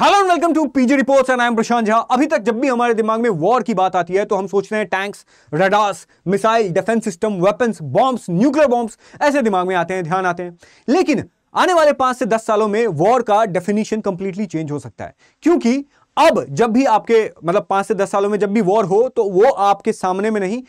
Hello and welcome to PG reports and I am Prashant Jha. अभी तक जब भी हमारे दिमाग में वॉर की बात आती है तो हम सोचते हैं tanks, radars, missile, defence system, weapons, bombs, nuclear bombs, ऐसे दिमाग में आते हैं, ध्यान आते हैं। लेकिन आने वाले 5 से 10 सालों में वॉर का डेफिनेशन कंप्लीटली चेंज हो सकता है, क्योंकि अब जब भी आपके 5 से 10 सालों में जब भी वॉर हो तो वो आपके सामने में नहीं,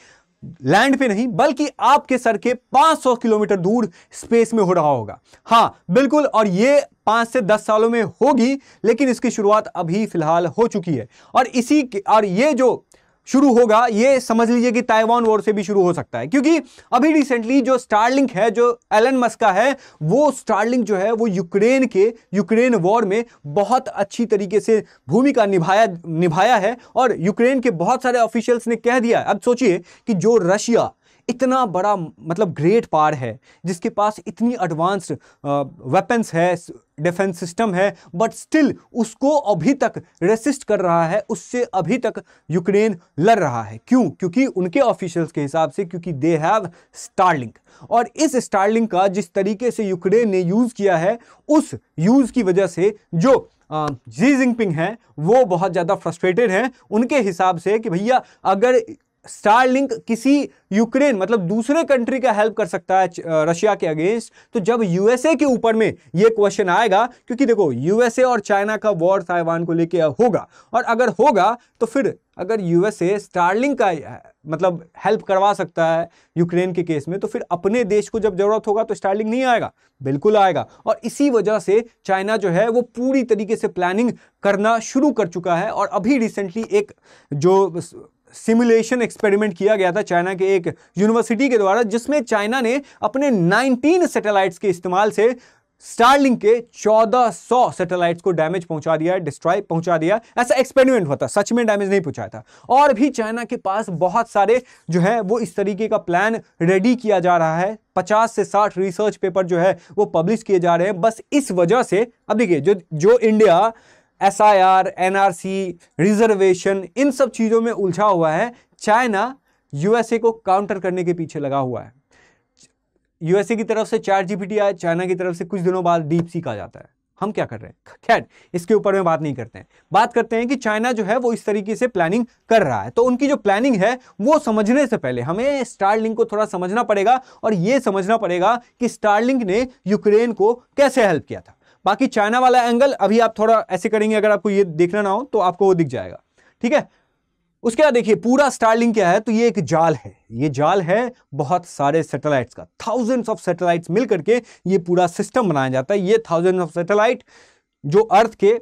लैंड पे नहीं, बल्कि आपके सर के 500 किलोमीटर दूर स्पेस में हो रहा होगा। हां बिल्कुल, और ये 5 से 10 सालों में होगी, लेकिन इसकी शुरुआत अभी फिलहाल हो चुकी है। और ये जो शुरू होगा, ये समझ लीजिए कि ताइवान वॉर से भी शुरू हो सकता है, क्योंकि अभी रिसेंटली जो स्टारलिंक है, जो एलन मस्क का है, वो स्टारलिंक जो है वो यूक्रेन वॉर में बहुत अच्छी तरीके से भूमिका निभाया है। और यूक्रेन के बहुत सारे ऑफिशियल्स ने कह दिया। अब सोचिए कि जो रशिया इतना बड़ा ग्रेट पावर है, जिसके पास इतनी एडवांस्ड वेपन्स है, डिफेंस सिस्टम है, बट स्टिल उसको अभी तक रेसिस्ट कर रहा है, उससे अभी तक यूक्रेन लड़ रहा है। क्यों? क्योंकि उनके ऑफिशियल्स के हिसाब से, क्योंकि दे हैव स्टारलिंक। और इस स्टारलिंक का जिस तरीके से यूक्रेन ने यूज किया है, उस यूज की वजह से जो जी जिनपिंग है वो बहुत ज्यादा फ्रस्ट्रेटेड है उनके हिसाब से कि भैया अगर स्टारलिंक किसी यूक्रेन दूसरे कंट्री का हेल्प कर सकता है रशिया के अगेंस्ट, तो जब यूएसए के ऊपर में यह क्वेश्चन आएगा, क्योंकि देखो यूएसए और चाइना का वॉर ताइवान को लेके होगा, और अगर होगा तो फिर अगर यूएसए स्टारलिंक का हेल्प करवा सकता है यूक्रेन के केस में, तो फिर अपने देश को जब जरूरत होगा तो स्टारलिंक नहीं आएगा? बिल्कुल आएगा। और इसी वजह से चाइना जो है वो पूरी तरीके से प्लानिंग करना शुरू कर चुका है। और अभी रिसेंटली एक जो सिमुलेशन एक्सपेरिमेंट किया गया था चाइना के एक यूनिवर्सिटी के द्वारा, जिसमें चाइना ने अपने 19 सैटेलाइट्स के इस्तेमाल से स्टारलिंक के 1400 सैटेलाइट्स को डैमेज पहुंचा दिया, डिस्ट्रॉय पहुंचा दिया। ऐसा एक्सपेरिमेंट हुआ था, सच में डैमेज नहीं पहुंचाया था। और भी चाइना के पास बहुत सारे जो है वो इस तरीके का प्लान रेडी किया जा रहा है। 50 से 60 रिसर्च पेपर जो है वो पब्लिश किए जा रहे हैं। बस इस वजह से अब देखिए, जो इंडिया SIR, NRC, रिजर्वेशन, इन सब चीजों में उलझा हुआ है, चाइना यूएसए को काउंटर करने के पीछे लगा हुआ है। यूएसए की तरफ से ChatGPT आया, चाइना की तरफ से कुछ दिनों बाद DeepSeek आ जाता है। हम क्या कर रहे हैं? खैर, इसके ऊपर में बात नहीं करते हैं। बात करते हैं कि चाइना जो है वो इस तरीके से प्लानिंग कर रहा है। तो उनकी जो प्लानिंग है वो समझने से पहले हमें स्टारलिंक को थोड़ा समझना पड़ेगा, और यह समझना पड़ेगा कि स्टारलिंक ने यूक्रेन को कैसे हेल्प किया था। बाकी चाइना वाला एंगल अभी आप थोड़ा ऐसे करेंगे, अगर आपको ये देखना ना हो तो आपको वो दिख जाएगा, ठीक है। उसके बाद देखिए पूरा स्टारलिंक क्या है, तो ये एक जाल है। ये जाल है बहुत सारे सैटेलाइट्स का, थाउजेंड्स ऑफ सैटेलाइट्स मिलकर के ये पूरा सिस्टम बनाया जाता है। ये थाउजेंड्स ऑफ सैटेलाइट जो अर्थ के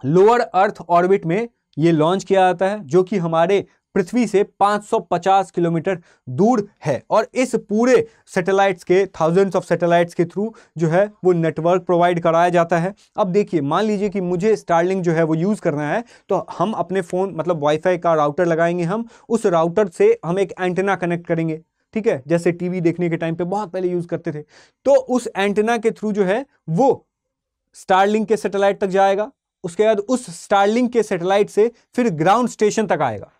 लोअर अर्थ ऑर्बिट में ये लॉन्च किया जाता है, जो कि हमारे पृथ्वी से 550 किलोमीटर दूर है। और इस पूरे सैटेलाइट्स के, थाउजेंड्स ऑफ सैटेलाइट्स के थ्रू जो है वो नेटवर्क प्रोवाइड कराया जाता है। अब देखिए, मान लीजिए कि मुझे स्टारलिंक जो है वो यूज करना है, तो हम अपने फोन वाईफाई का राउटर लगाएंगे, हम उस राउटर से हम एक एंटेना कनेक्ट करेंगे, ठीक है, जैसे टीवी देखने के टाइम पे बहुत पहले यूज करते थे। तो उस एंटेना के थ्रू जो है वो स्टारलिंक के सैटेलाइट तक जाएगा। उसके बाद उस स्टारलिंक के सैटेलाइट से फिर ग्राउंड स्टेशन तक आएगा।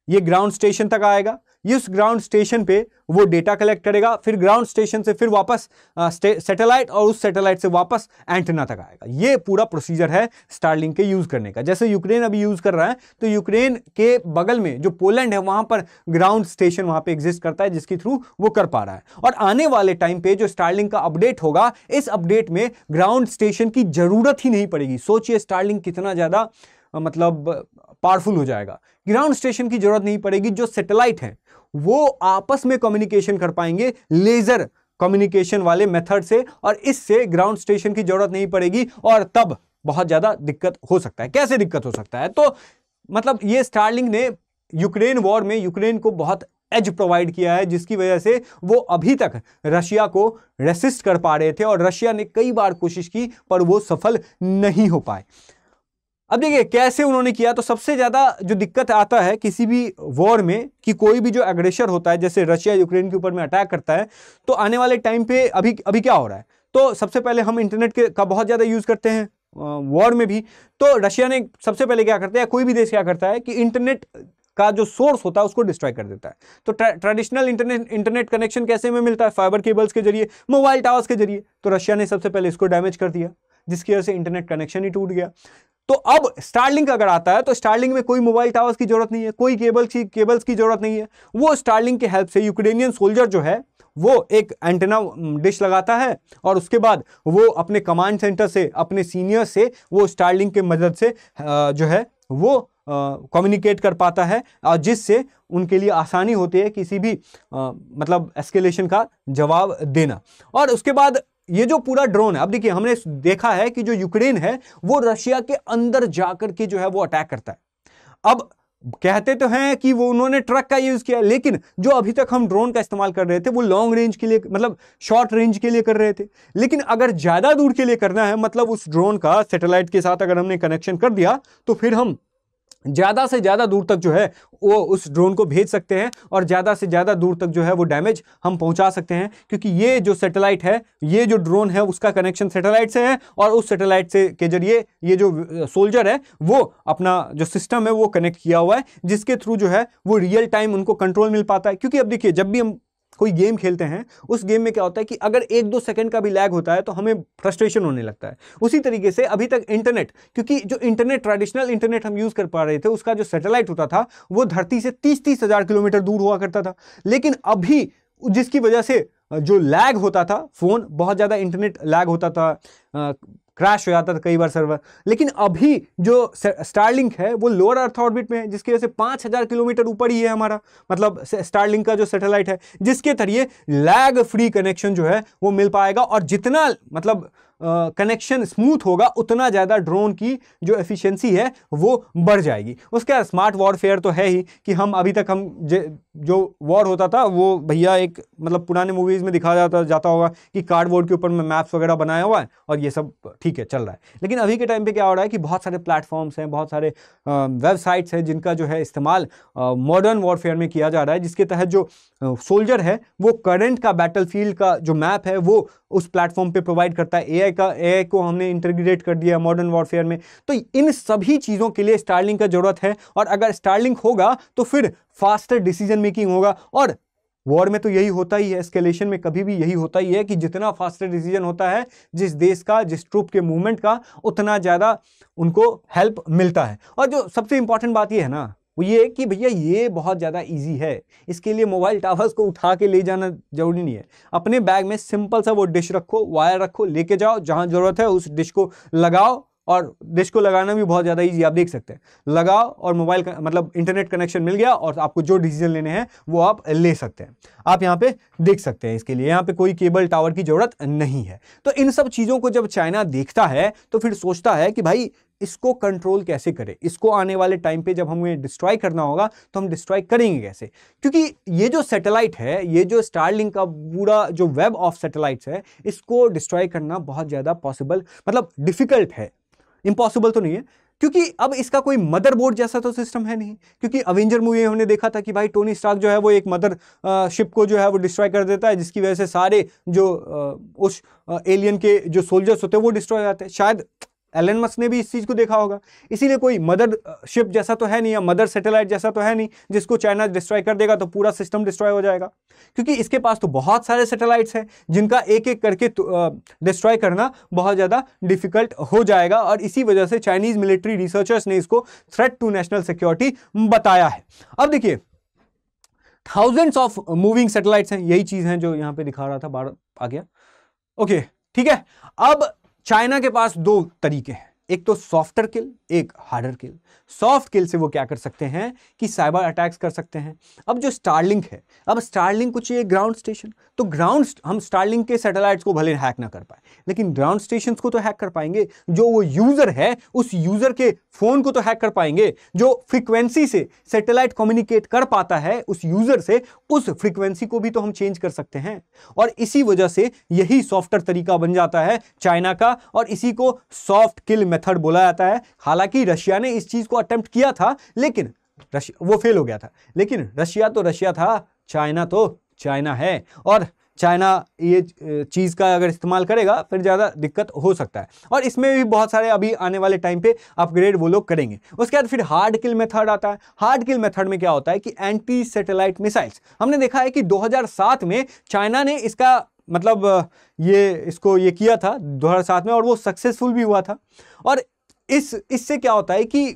ये ग्राउंड स्टेशन तक आएगा, इस ग्राउंड स्टेशन पे वो डेटा कलेक्ट करेगा, फिर ग्राउंड स्टेशन से फिर वापस सैटेलाइट, और उस सैटेलाइट से वापस एंटेना तक आएगा। ये पूरा प्रोसीजर है स्टारलिंक के यूज करने का। जैसे यूक्रेन अभी यूज कर रहा है, तो यूक्रेन के बगल में जो पोलैंड है, वहां पर ग्राउंड स्टेशन वहां पे एग्जिस्ट करता है, जिसके थ्रू वो कर पा रहा है। और आने वाले टाइम पे जो स्टारलिंक का अपडेट होगा, इस अपडेट में ग्राउंड स्टेशन की जरूरत ही नहीं पड़ेगी। सोचिए स्टारलिंक कितना ज्यादा पावरफुल हो जाएगा। ग्राउंड स्टेशन की जरूरत नहीं पड़ेगी। जो सैटेलाइट है वो आपस में कम्युनिकेशन कर पाएंगे लेजर कम्युनिकेशन वाले मेथड से, और इससे ग्राउंड स्टेशन की जरूरत नहीं पड़ेगी। और तब बहुत ज्यादा दिक्कत हो सकता है। कैसे दिक्कत हो सकता है? तो ये स्टारलिंक ने यूक्रेन वॉर में यूक्रेन को बहुत एज प्रोवाइड किया है, जिसकी वजह से वो अभी तक रशिया को रेसिस्ट कर पा रहे थे, और रशिया ने कई बार कोशिश की पर वो सफल नहीं हो पाए। अब देखिए कैसे उन्होंने किया। तो सबसे ज्यादा जो दिक्कत आता है किसी भी वॉर में, कि कोई भी जो एग्रेसर होता है, जैसे रशिया यूक्रेन के ऊपर में अटैक करता है, तो आने वाले टाइम पे अभी क्या हो रहा है, तो सबसे पहले हम इंटरनेट का बहुत ज्यादा यूज करते हैं वॉर में भी। तो रशिया ने सबसे पहले क्या करता है, कोई भी देश क्या करता है कि इंटरनेट का जो सोर्स होता है उसको डिस्ट्रॉय कर देता है। तो ट्रेडिशनल इंटरनेट कनेक्शन कैसे में मिलता है? फाइबर केबल्स के जरिए, मोबाइल टावर्स के जरिए। तो रशिया ने सबसे पहले इसको डैमेज कर दिया, जिसकी वजह से इंटरनेट कनेक्शन ही टूट गया। तो अब स्टारलिंक अगर आता है तो स्टारलिंक में कोई मोबाइल टावर्स की जरूरत नहीं है, कोई केबल्स की जरूरत नहीं है। वो स्टारलिंक की हेल्प से यूक्रेनियन सोल्जर जो है वो एक एंटेना डिश लगाता है और उसके बाद वो अपने कमांड सेंटर से, अपने सीनियर से वो स्टारलिंक के मदद से जो है वो कम्युनिकेट कर पाता है, और जिससे उनके लिए आसानी होती है किसी भी मतलब एस्केलेशन का जवाब देना। और उसके बाद ये जो पूरा ड्रोन है, अब देखिए हमने देखा है कि जो यूक्रेन है वो रशिया के अंदर जाकर के जो है वो अटैक करता है। अब कहते तो हैं कि वो उन्होंने ट्रक का यूज किया, लेकिन जो अभी तक हम ड्रोन का इस्तेमाल कर रहे थे वो लॉन्ग रेंज के लिए, मतलब शॉर्ट रेंज के लिए कर रहे थे। लेकिन अगर ज्यादा दूर के लिए करना है, मतलब उस ड्रोन का सैटेलाइट के साथ अगर हमने कनेक्शन कर दिया तो फिर हम ज्यादा से ज्यादा दूर तक जो है वो उस ड्रोन को भेज सकते हैं और ज्यादा से ज्यादा दूर तक जो है वो डैमेज हम पहुंचा सकते हैं, क्योंकि ये जो सैटेलाइट है, ये जो ड्रोन है उसका कनेक्शन सैटेलाइट से है और उस सैटेलाइट से के जरिए ये जो सोल्जर है वो अपना जो सिस्टम है वो कनेक्ट किया हुआ है, जिसके थ्रू जो है वो रियल टाइम उनको कंट्रोल मिल पाता है। क्योंकि अब देखिए जब भी हम कोई गेम खेलते हैं उस गेम में क्या होता है कि अगर 1-2 सेकंड का भी लैग होता है तो हमें फ्रस्ट्रेशन होने लगता है। उसी तरीके से अभी तक इंटरनेट, क्योंकि जो इंटरनेट ट्रेडिशनल इंटरनेट हम यूज कर पा रहे थे उसका जो सैटेलाइट होता था वो धरती से 30-30 हजार किलोमीटर दूर हुआ करता था। लेकिन अभी जिसकी वजह से जो लैग होता था, फोन बहुत ज्यादा इंटरनेट लैग होता था, क्रैश हो जाता था कई बार सर्वर, लेकिन अभी जो स्टारलिंक है वो लोअर अर्थ ऑर्बिट में है, जिसकी वजह से 5000 किलोमीटर ऊपर ही है हमारा, मतलब स्टारलिंक का जो सैटेलाइट है, जिसके जरिए लैग फ्री कनेक्शन जो है वो मिल पाएगा। और जितना मतलब कनेक्शन स्मूथ होगा उतना ज़्यादा ड्रोन की जो एफिशिएंसी है वो बढ़ जाएगी। उसके बाद स्मार्ट वॉरफेयर तो है ही कि हम अभी तक हम जो वॉर होता था वो भैया एक मतलब पुराने मूवीज़ में दिखाया जाता होगा कि कार्डबोर्ड के ऊपर में मैप्स वगैरह बनाया हुआ है और ये सब ठीक है चल रहा है। लेकिन अभी के टाइम पे क्या हो रहा है कि बहुत सारे प्लेटफॉर्म्स हैं, बहुत सारे वेबसाइट्स हैं जिनका जो है इस्तेमाल मॉडर्न वॉरफेयर में किया जा रहा है, जिसके तहत जो सोल्जर है वो करंट का बैटलफील्ड का जो मैप है वो उस प्लेटफॉर्म पे प्रोवाइड करता है। एआई को हमने इंटीग्रेट कर दिया मॉडर्न वॉरफेयर में। तो इन सभी चीज़ों के लिए स्टारलिंक का जरूरत है, और अगर स्टारलिंक होगा तो फिर फास्टर डिसीजन मेकिंग होगा। और वॉर में तो यही होता ही है, एस्केलेशन में कभी भी यही होता ही है कि जितना फास्टर डिसीजन होता है जिस देश का, जिस ट्रूप के मूवमेंट का, उतना ज़्यादा उनको हेल्प मिलता है। और जो सबसे इंपॉर्टेंट बात ये है ना वो ये कि भैया ये बहुत ज़्यादा इजी है, इसके लिए मोबाइल टावर्स को उठा के ले जाना जरूरी नहीं है। अपने बैग में सिंपल सा वो डिश रखो, वायर रखो, लेके जाओ, जहाँ ज़रूरत है उस डिश को लगाओ। और डिश को लगाना भी बहुत ज़्यादा इजी, आप देख सकते हैं, लगाओ और मोबाइल का मतलब इंटरनेट कनेक्शन मिल गया और आपको जो डिसीजन लेने हैं वो आप ले सकते हैं। आप यहाँ पे देख सकते हैं, इसके लिए यहाँ पे कोई केबल टावर की ज़रूरत नहीं है। तो इन सब चीज़ों को जब चाइना देखता है तो फिर सोचता है कि भाई इसको कंट्रोल कैसे करें, इसको आने वाले टाइम पे जब हमें डिस्ट्रॉय करना होगा तो हम डिस्ट्रॉय करेंगे कैसे। क्योंकि ये जो सैटेलाइट है, ये जो स्टारलिंक का पूरा जो वेब ऑफ सैटेलाइट्स है, इसको डिस्ट्रॉय करना बहुत ज़्यादा पॉसिबल, मतलब डिफिकल्ट है, इम्पॉसिबल तो नहीं है। क्योंकि अब इसका कोई मदरबोर्ड जैसा तो सिस्टम है नहीं। क्योंकि अवेंजर मूवी में हमने देखा था कि भाई टोनी स्टार्क जो है वो एक मदर शिप को जो है वो डिस्ट्रॉय कर देता है, जिसकी वजह से सारे जो उस एलियन के जो सोल्जर्स होते हैं वो डिस्ट्रॉय हो जाते हैं। शायद एलन मस्क ने भी इस चीज़ को देखा होगा। इसीलिए कोई मदर शिप जैसा तो है नहीं, या मदर सैटेलाइट जैसा तो है नहीं जिसको चाइना डिस्ट्रॉय कर देगा तो पूरा सिस्टम डिस्ट्रॉय हो जाएगा। क्योंकि इसके पास तो बहुत सारे सैटेलाइट्स हैं जिनका एक एक करके डिस्ट्रॉय करना बहुत ज़्यादा डिफिकल्ट हो जाएगा। और इसी वजह से चाइनीज़ मिलिट्री रिसर्चर्स ने इसको थ्रेट टू नेशनल सिक्योरिटी बताया है। अब देखिए थाउजेंड्स ऑफ मूविंग सैटेलाइट्स हैं, यही चीज़ है जो यहाँ पे दिखा रहा था, बार आ गया। ओके ठीक है। अब चाइना के पास दो तरीके हैं, एक तो सॉफ्टर किल, एक हार्डर किल। सॉफ्ट किल से वो क्या कर सकते हैं कि साइबर अटैक्स कर सकते हैं। अब जो स्टारलिंक है, अब स्टारलिंक को चाहिए ग्राउंड स्टेशन, तो ग्राउंड हम स्टारलिंक के सैटेलाइट्स को भले हैक ना कर पाए लेकिन ग्राउंड स्टेशंस को तो हैक कर पाएंगे। जो वो यूजर है उस यूजर के फोन को तो हैक कर पाएंगे। जो फ्रीक्वेंसी से सैटेलाइट कम्युनिकेट कर पाता है उस यूजर से, उस फ्रीक्वेंसी को भी तो हम चेंज कर सकते हैं। और इसी वजह से यही सॉफ्टवेयर तरीका बन जाता है चाइना का, और इसी को सॉफ्ट किल मेथड बोला जाता है। हालांकि रशिया ने इस चीज को अटेम्प्ट किया था लेकिन वो फेल हो गया था। लेकिन रशिया तो रशिया था, चाइना तो चाइना है, और चाइना ये चीज़ का अगर इस्तेमाल करेगा फिर ज़्यादा दिक्कत हो सकता है। और इसमें भी बहुत सारे अभी आने वाले टाइम पे अपग्रेड वो लोग करेंगे। उसके बाद फिर हार्ड किल मेथड आता है। हार्ड किल मेथड में क्या होता है कि एंटी सैटेलाइट मिसाइल्स, हमने देखा है कि 2007 में चाइना ने इसका मतलब ये किया था 2007 में, और वो सक्सेसफुल भी हुआ था। और इससे क्या होता है कि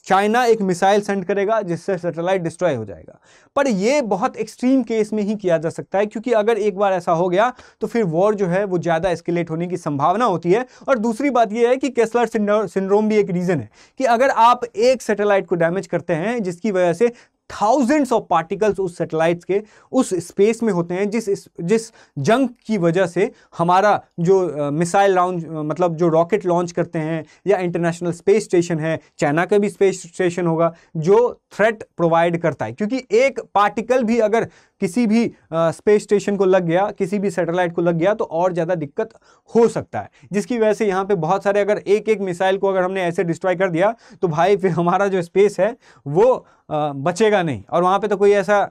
चाइना एक मिसाइल सेंड करेगा जिससे सैटेलाइट डिस्ट्रॉय हो जाएगा। पर यह बहुत एक्सट्रीम केस में ही किया जा सकता है, क्योंकि अगर एक बार ऐसा हो गया तो फिर वॉर जो है वो ज्यादा एस्केलेट होने की संभावना होती है। और दूसरी बात यह है कि केस्लर सिंड्रोम भी एक रीजन है कि अगर आप एक सैटेलाइट को डैमेज करते हैं जिसकी वजह से थाउजेंड्स ऑफ पार्टिकल्स उस सैटेलाइट्स के उस स्पेस में होते हैं, जिस जंग की वजह से हमारा जो मिसाइल लॉन्च मतलब जो रॉकेट लॉन्च करते हैं या इंटरनेशनल स्पेस स्टेशन है, चाइना का भी स्पेस स्टेशन होगा जो थ्रेट प्रोवाइड करता है, क्योंकि एक पार्टिकल भी अगर किसी भी स्पेस स्टेशन को लग गया, किसी भी सैटेलाइट को लग गया तो और ज़्यादा दिक्कत हो सकता है, जिसकी वजह से यहाँ पे बहुत सारे अगर एक एक मिसाइल को अगर हमने ऐसे डिस्ट्रॉय कर दिया तो भाई फिर हमारा जो स्पेस है वो बचेगा नहीं। और वहाँ पे तो कोई ऐसा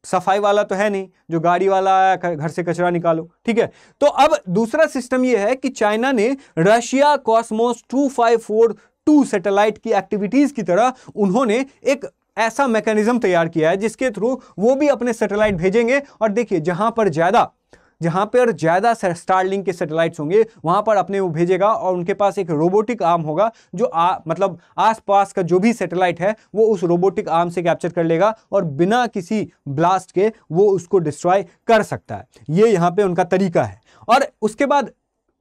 सफाई वाला तो है नहीं जो गाड़ी वाला आया घर से कचरा निकालो, ठीक है। तो अब दूसरा सिस्टम ये है कि चाइना ने रशिया कॉस्मोस 2542 सैटेलाइट की एक्टिविटीज की तरह उन्होंने एक ऐसा मैकेनिज्म तैयार किया है जिसके थ्रू वो भी अपने सैटेलाइट भेजेंगे। और देखिए जहां पर ज्यादा स्टारलिंक के सैटेलाइट्स होंगे वहां पर अपने वो भेजेगा और उनके पास एक रोबोटिक आर्म होगा जो मतलब आसपास का जो भी सैटेलाइट है वो उस रोबोटिक आर्म से कैप्चर कर लेगा और बिना किसी ब्लास्ट के वो उसको डिस्ट्रॉय कर सकता है। ये यहां पे उनका तरीका है। और उसके बाद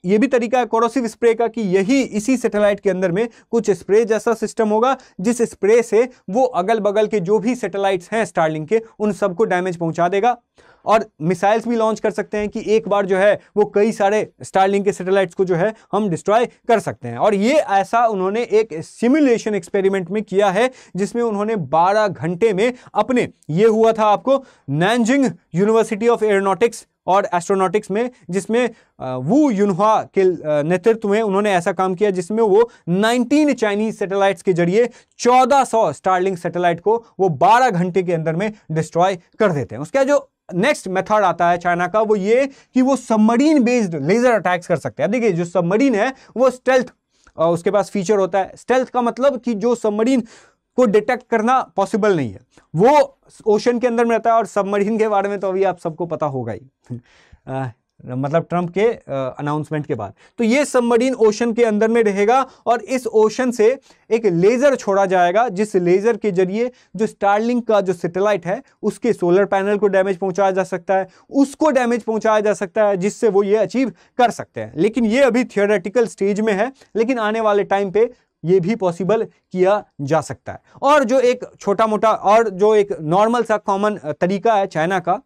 ये भी तरीका है कोरोसिव स्प्रे का कि इसी सैटेलाइट के अंदर में कुछ स्प्रे जैसा सिस्टम होगा जिस स्प्रे से वो अगल बगल के जो भी सैटेलाइट्स हैं स्टारलिंक के उन सबको डैमेज पहुंचा देगा। और मिसाइल्स भी लॉन्च कर सकते हैं कि एक बार जो है वो कई सारे स्टारलिंक के सैटेलाइट्स को जो है हम डिस्ट्रॉय कर सकते हैं। और ये ऐसा उन्होंने एक सिमुलेशन एक्सपेरिमेंट में किया है जिसमें उन्होंने 12 घंटे में अपने ये हुआ था आपको नैनजिंग यूनिवर्सिटी ऑफ एरोनॉटिक्स और एस्ट्रोनॉटिक्स में, जिसमें वू युनहुआ के नेतृत्व में उन्होंने ऐसा काम किया जिसमें वो 19 चाइनीज सैटेलाइट्स के जरिए 1400 स्टारलिंक सैटेलाइट को वो 12 घंटे के अंदर में डिस्ट्रॉय कर देते हैं। उसका जो नेक्स्ट मेथड आता है चाइना का वो ये कि वो सबमरीन बेस्ड लेजर अटैक्स कर सकते हैं। देखिए जो सबमरीन है वो स्टेल्थ उसके पास फीचर होता है। स्टेल्थ का मतलब कि जो सबमरीन को डिटेक्ट करना पॉसिबल नहीं है, वो ओशन के अंदर में रहता है। और सबमरीन के बारे में तो अभी आप सबको पता होगा ही मतलब ट्रंप के अनाउंसमेंट के बाद। तो ये सबमरीन ओशन के अंदर में रहेगा और इस ओशन से एक लेजर छोड़ा जाएगा जिस लेजर के जरिए जो स्टारलिंक का जो सैटेलाइट है उसके सोलर पैनल को डैमेज पहुंचाया जा सकता है, उसको डैमेज पहुंचाया जा सकता है, जिससे वो ये अचीव कर सकते हैं। लेकिन ये अभी थियोरेटिकल स्टेज में है, लेकिन आने वाले टाइम पे ये भी पॉसिबल किया जा सकता है। और जो एक छोटा मोटा और जो एक नॉर्मल सा कॉमन तरीका है चाइना का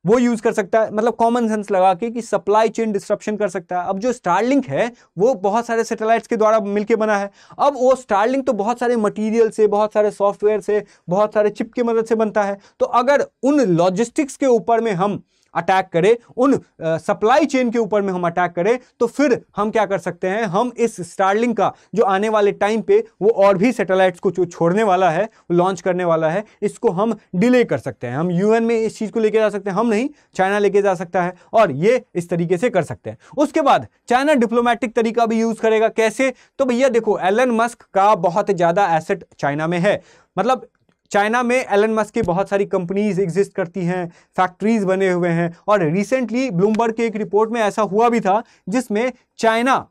वो यूज कर सकता है, मतलब कॉमन सेंस लगा के कि सप्लाई चेन डिस्ट्रप्शन कर सकता है। अब जो स्टारलिंक है वो बहुत सारे सैटेलाइट्स के द्वारा मिलकर बना है। अब वो स्टारलिंक तो बहुत सारे मटेरियल से, बहुत सारे सॉफ्टवेयर से, बहुत सारे चिप की मदद से बनता है। तो अगर उन लॉजिस्टिक्स के ऊपर में हम अटैक करें, उन सप्लाई चेन के ऊपर में हम अटैक करें, तो फिर हम क्या कर सकते हैं, हम इस स्टारलिंक का जो आने वाले टाइम पे वो और भी सैटेलाइट्स को जो छोड़ने वाला है, लॉन्च करने वाला है, इसको हम डिले कर सकते हैं। हम यूएन में इस चीज को लेके जा सकते हैं, हम नहीं, चाइना लेके जा सकता है और ये इस तरीके से कर सकते हैं। उसके बाद चाइना डिप्लोमेटिक तरीका भी यूज करेगा। कैसे? तो भैया देखो, एलन मस्क का बहुत ज्यादा एसेट चाइना में है। मतलब चाइना में एलन मस्क की बहुत सारी कंपनीज एग्जिस्ट करती हैं, फैक्ट्रीज बने हुए हैं। और रिसेंटली ब्लूमबर्ग की एक रिपोर्ट में ऐसा हुआ भी था जिसमें चाइना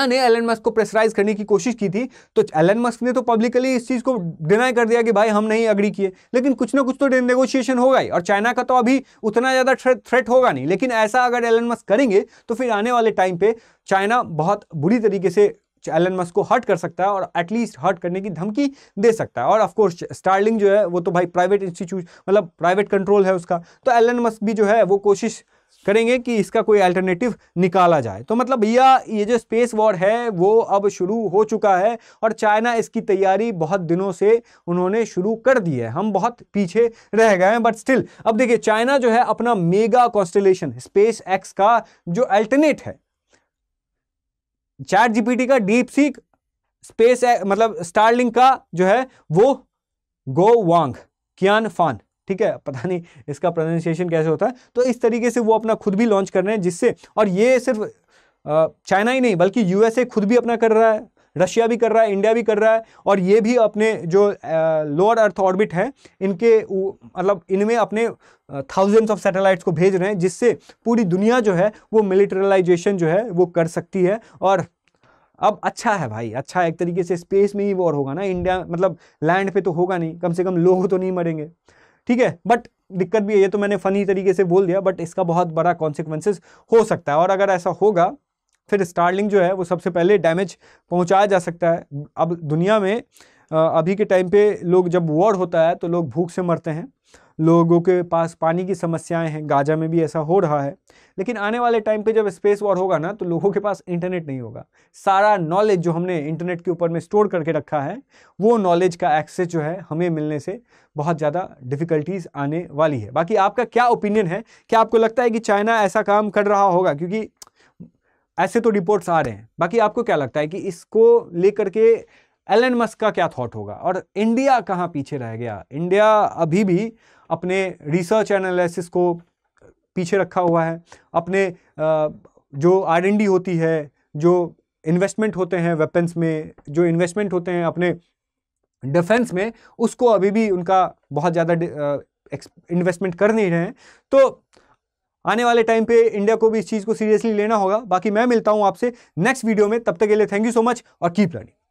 ने एलन मस्क को प्रेशराइज करने की कोशिश की थी। तो एलन मस्क ने तो पब्लिकली इस चीज को डिनाई कर दिया कि भाई हम नहीं अग्री किए, लेकिन कुछ ना कुछ तो नेगोशिएशन होगा ही। और चाइना का तो अभी उतना ज्यादा थ्रेट होगा नहीं, लेकिन ऐसा अगर एलन मस्क करेंगे तो फिर आने वाले टाइम पे चाइना बहुत बुरी तरीके से एलन मस्क को हर्ट कर सकता है और एटलीस्ट हर्ट करने की धमकी दे सकता है। और ऑफ कोर्स स्टारलिंक जो है वो तो भाई प्राइवेट इंस्टीट्यूट, मतलब प्राइवेट कंट्रोल है उसका। तो एलन मस्क भी जो है वो कोशिश करेंगे कि इसका कोई अल्टरनेटिव निकाला जाए। तो मतलब भैया ये जो स्पेस वॉर है वो अब शुरू हो चुका है और चाइना इसकी तैयारी बहुत दिनों से उन्होंने शुरू कर दी है। हम बहुत पीछे रह गए हैं, बट स्टिल अब देखिए चाइना जो है अपना मेगा कॉन्स्टेलेशन स्पेस एक्स का जो अल्टरनेट है, चैट जीपीटी का डीप सीक, स्पेस मतलब स्टारलिंक का जो है वो गो वांग कियानफान, ठीक है, पता नहीं इसका प्रोनाउंसिएशन कैसे होता है। तो इस तरीके से वो अपना खुद भी लॉन्च कर रहे हैं, जिससे, और ये सिर्फ चाइना ही नहीं बल्कि यूएसए खुद भी अपना कर रहा है, रशिया भी कर रहा है, इंडिया भी कर रहा है। और ये भी अपने जो लोअर अर्थ ऑर्बिट है इनके मतलब इनमें अपने थाउजेंड्स ऑफ सैटेलाइट्स को भेज रहे हैं, जिससे पूरी दुनिया जो है वो मिलिटरलाइजेशन जो है वो कर सकती है। और अब अच्छा है भाई, अच्छा है, एक तरीके से स्पेस में ही वॉर होगा ना, इंडिया मतलब लैंड पे तो होगा नहीं, कम से कम लोग तो नहीं मरेंगे, ठीक है। बट दिक्कत भी है, ये तो मैंने फनी तरीके से बोल दिया, बट इसका बहुत बड़ा कॉन्सिक्वेंसेस हो सकता है। और अगर ऐसा होगा फिर स्टारलिंक जो है वो सबसे पहले डैमेज पहुंचाया जा सकता है। अब दुनिया में अभी के टाइम पे लोग, जब वॉर होता है तो लोग भूख से मरते हैं, लोगों के पास पानी की समस्याएं हैं, गाजा में भी ऐसा हो रहा है। लेकिन आने वाले टाइम पे जब स्पेस वॉर होगा ना, तो लोगों के पास इंटरनेट नहीं होगा, सारा नॉलेज जो हमने इंटरनेट के ऊपर में स्टोर करके रखा है, वो नॉलेज का एक्सेस जो है हमें मिलने से बहुत ज़्यादा डिफिकल्टीज आने वाली है। बाकी आपका क्या ओपिनियन है, क्या आपको लगता है कि चाइना ऐसा काम कर रहा होगा? क्योंकि ऐसे तो रिपोर्ट्स आ रहे हैं। बाकी आपको क्या लगता है कि इसको लेकर के एलन मस्क का क्या थॉट होगा, और इंडिया कहाँ पीछे रह गया? इंडिया अभी भी अपने रिसर्च एनालिसिस को पीछे रखा हुआ है, अपने जो R&D होती है, जो इन्वेस्टमेंट होते हैं वेपन्स में, जो इन्वेस्टमेंट होते हैं अपने डिफेंस में, उसको अभी भी उनका बहुत ज़्यादा इन्वेस्टमेंट कर नहीं रहे हैं। तो आने वाले टाइम पे इंडिया को भी इस चीज़ को सीरियसली लेना होगा। बाकी मैं मिलता हूं आपसे नेक्स्ट वीडियो में, तब तक के लिए थैंक यू सो मच और कीप लर्निंग।